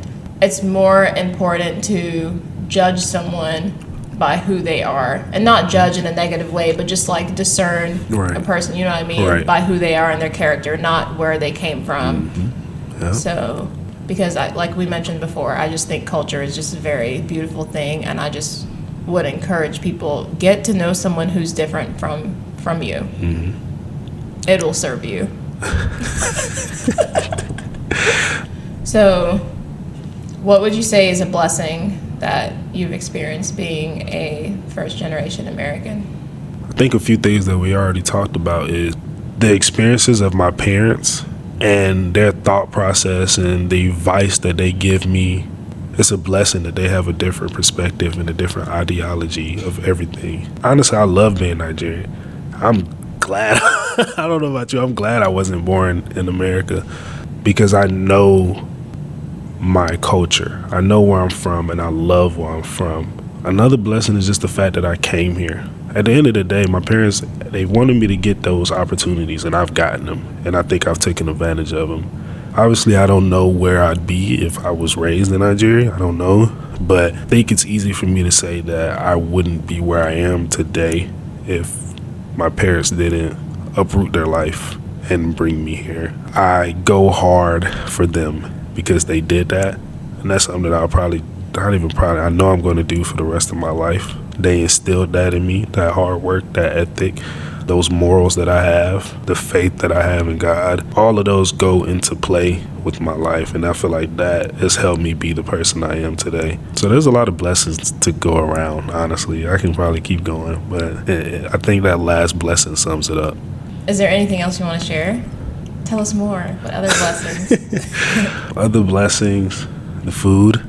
to judge someone by who they are, and not judge in a negative way, but just like discern a person, you know what I mean, by who they are and their character, not where they came from. So, because like we mentioned before, I just think culture is just a very beautiful thing, and I just would encourage people, get to know someone who's different from you. It'll serve you. So, what would you say is a blessing that you've experienced being a first-generation American? I think a few things that we already talked about is the experiences of my parents and their thought process and the advice that they give me. It's a blessing that they have a different perspective and a different ideology of everything. Honestly, I love being Nigerian. I'm glad. I don't know about you. I'm glad I wasn't born in America, because I know my culture. I know where I'm from, and I love where I'm from. Another blessing is just the fact that I came here at the end of the day, my parents, they wanted me to get those opportunities, and I've gotten them, and I think I've taken advantage of them. Obviously, I don't know where I'd be if I was raised in Nigeria. I don't know, but I think it's easy for me to say that I wouldn't be where I am today if my parents didn't uproot their life and bring me here. I go hard for them because they did that, and that's something that I know I'm going to do for the rest of my life. They instilled that in me, that hard work, that ethic, those morals that I have, the faith that I have in God. All of those go into play with my life, and I feel like that has helped me be the person I am today. So there's a lot of blessings to go around, honestly. I can probably keep going, but I think that last blessing sums it up. Is there anything else you want to share? Tell us more. What other blessings? Other blessings, the food.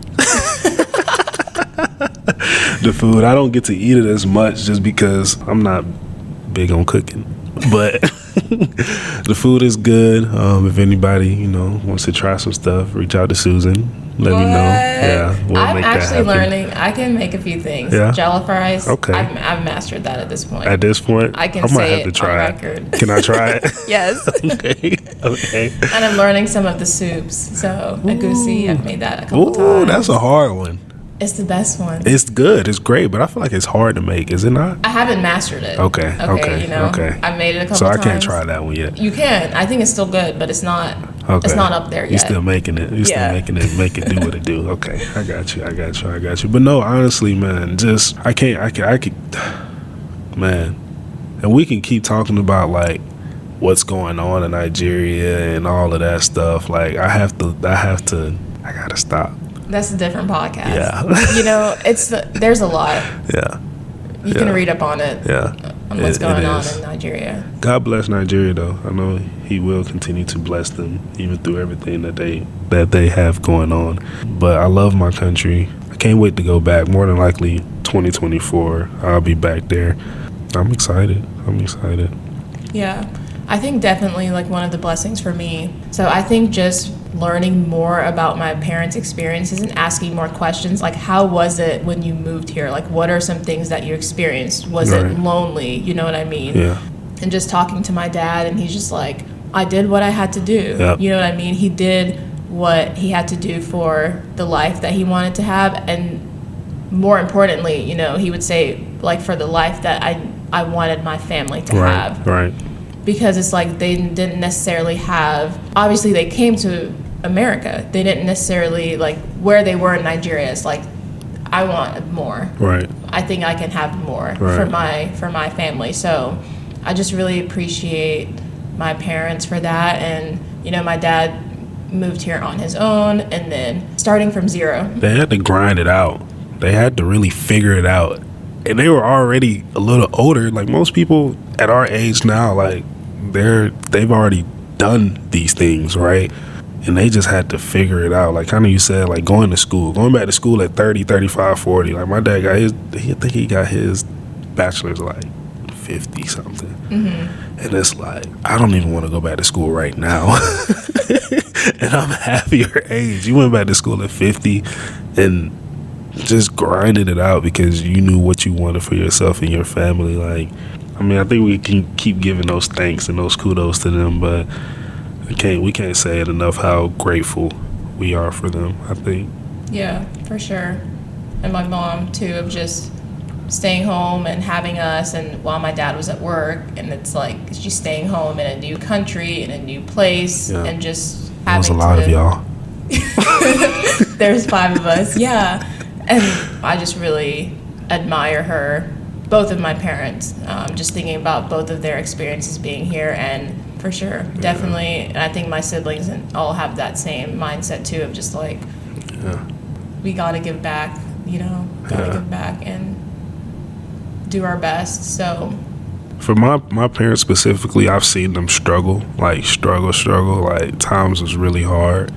The food, I don't get to eat it as much just because I'm not big on cooking, but the food is good. If anybody wants to try some stuff, reach out to Susan. Let me know. Yeah, I'm actually learning. I can make a few things. Yeah? Jollof rice. Okay. I've mastered that at this point. At this point, I might say have to it try on record. Can I try it? Yes. Okay. And I'm learning some of the soups. So egusi, I've made that a couple times. Ooh, that's a hard one. It's the best one. It's good. It's great, but I feel like it's hard to make. Is it not? I haven't mastered it. Okay. Okay. I made it a couple times. So I can't try that one yet. You can. I think it's still good, but it's not. Okay. It's not up there yet. You're still making it. You're still making it. Make it do what it do. Okay. I got you. But no, honestly, man, I could, man. And we can keep talking about like what's going on in Nigeria and all of that stuff. Like I gotta stop. That's a different podcast. Yeah. There's a lot. Yeah. You can read up on it. Yeah. On what's going on in Nigeria. God bless Nigeria, though. I know He will continue to bless them, even through everything that they have going on. But I love my country. I can't wait to go back. More than likely, 2024, I'll be back there. I'm excited. Yeah. I think definitely like one of the blessings for me. So I think just learning more about my parents' experiences and asking more questions, like how was it when you moved here? Like what are some things that you experienced? Was it lonely? You know what I mean? Yeah. And just talking to my dad, and he's just like, I did what I had to do. Yep. You know what I mean? He did what he had to do for the life that he wanted to have, and more importantly, he would say like for the life that I wanted my family to have. Right. Because it's like they didn't necessarily have, obviously they came to America. They didn't necessarily like where they were in Nigeria. It's like, I want more. Right. I think I can have more for my family. So I just really appreciate my parents for that. And, my dad moved here on his own and then starting from zero. They had to grind it out. They had to really figure it out. And they were already a little older. Like most people at our age now, like they've already done these things, right? And they just had to figure it out. Like kind of you said, like going back to school at 30, 35, 40. Like my dad I think he got his bachelor's like 50 something. Mm-hmm. And it's like, I don't even want to go back to school right now. And I'm half your age. You went back to school at 50 and just grinded it out because you knew what you wanted for yourself and your family. Like, I mean, I think we can keep giving those thanks and those kudos to them, but we can't say it enough how grateful we are for them, I think. Yeah, for sure. And my mom too, of just staying home and having us, and while my dad was at work, and it's like she's staying home in a new country, in a new place, and just having There's a lot of y'all. There's 5 of us, yeah. And I just really admire her, both of my parents, just thinking about both of their experiences being here, and for sure, definitely, and I think my siblings all have that same mindset too, of just like, we gotta give back, give back and do our best. So for my parents specifically, I've seen them struggle, like times was really hard.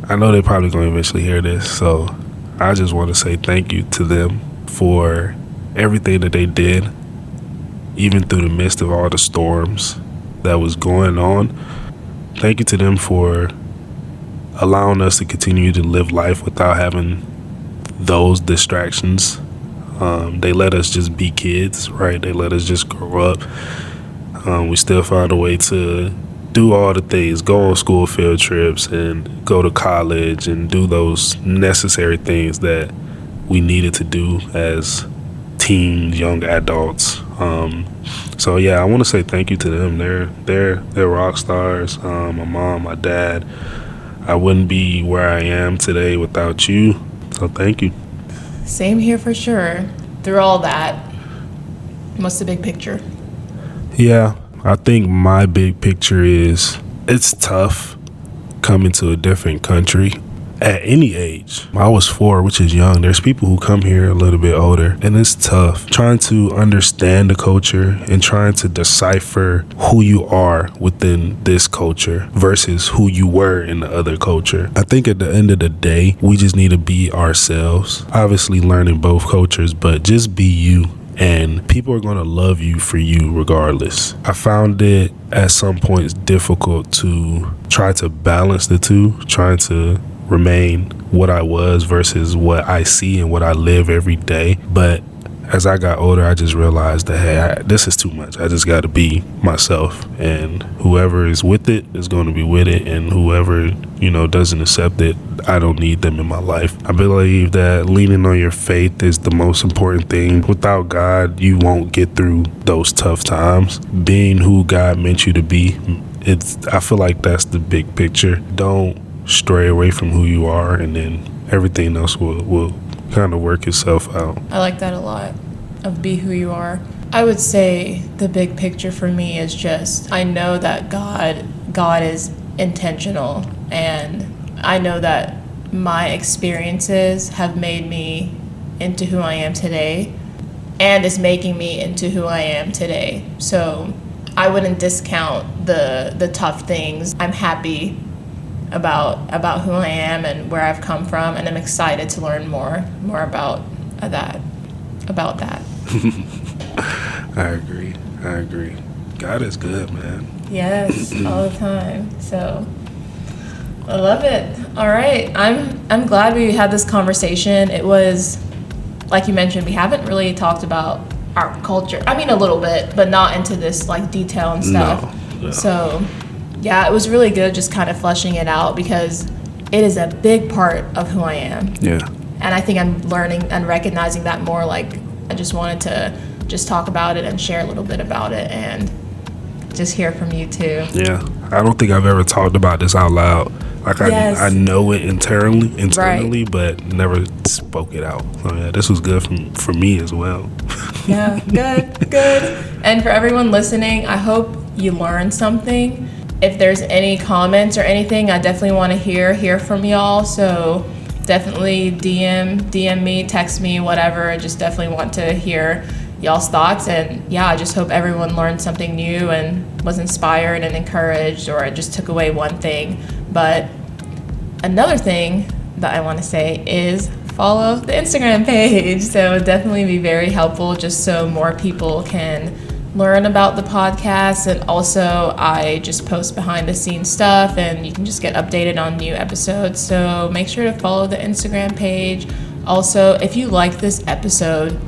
I know they're probably going to eventually hear this, so I just want to say thank you to them for everything that they did, even through the midst of all the storms that was going on. Thank you to them for allowing us to continue to live life without having those distractions. They let us just be kids, right? They let us just grow up. We still found a way to do all the things, go on school field trips and go to college and do those necessary things that we needed to do as teens, young adults. So yeah, I want to say thank you to them. They're rock stars. My mom, my dad. I wouldn't be where I am today without you. So thank you. Same here for sure. Through all that, what's the big picture? Yeah, I think my big picture is it's tough coming to a different country at any age. I was 4, which is young. There's people who come here a little bit older, and it's tough trying to understand the culture and trying to decipher who you are within this culture versus who you were in the other culture. I think at the end of the day, we just need to be ourselves. Obviously learning both cultures, but just be you. And people are going to love you for you regardless. I found it at some points difficult to try to balance the two, trying to remain what I was versus what I see and what I live every day. But as I got older, I just realized that, hey, this is too much. I just got to be myself. And whoever is with it is going to be with it. And whoever, doesn't accept it, I don't need them in my life. I believe that leaning on your faith is the most important thing. Without God, you won't get through those tough times. Being who God meant you to be, I feel like that's the big picture. Don't stray away from who you are, and then everything else will kind of work itself out. I like that a lot, of be who you are. I would say the big picture for me is just, I know that God is intentional, and I know that my experiences have made me into who I am today and is making me into who I am today. So I wouldn't discount the tough things. I'm happy about who I am and where I've come from, and I'm excited to learn more about that. I agree. God is good, man. Yes, all the time. So I love it. All right, I'm glad we had this conversation. It was, like you mentioned, we haven't really talked about our culture. I mean, a little bit, but not into this like detail and stuff. No. So yeah, it was really good just kind of fleshing it out, because it is a big part of who I am. Yeah. And I think I'm learning and recognizing that more. Like, I just wanted to just talk about it and share a little bit about it and just hear from you too. Yeah. I don't think I've ever talked about this out loud. Like, yes. I know it internally, right, but never spoke it out. So yeah, this was good for me as well. Yeah, good. And for everyone listening, I hope you learned something. If there's any comments or anything, I definitely want to hear from y'all. So definitely DM me, text me, whatever. I just definitely want to hear y'all's thoughts. And yeah, I just hope everyone learned something new and was inspired and encouraged, or just took away one thing. But another thing that I want to say is follow the Instagram page. So it'd definitely be very helpful, just so more people can learn about the podcast. And also I just post behind the scenes stuff, and you can just get updated on new episodes. So make sure to follow the Instagram page. Also, if you like this episode,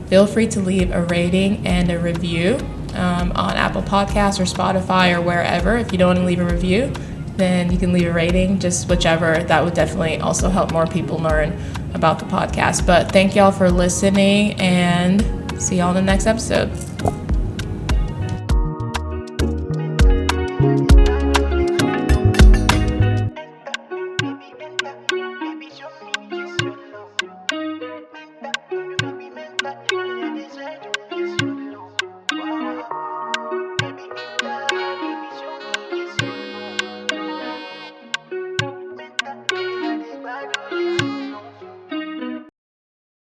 feel free to leave a rating and a review on Apple Podcasts or Spotify or wherever. If you don't want to leave a review, then you can leave a rating, just whichever. That would definitely also help more people learn about the podcast. But thank y'all for listening, and see y'all in the next episode.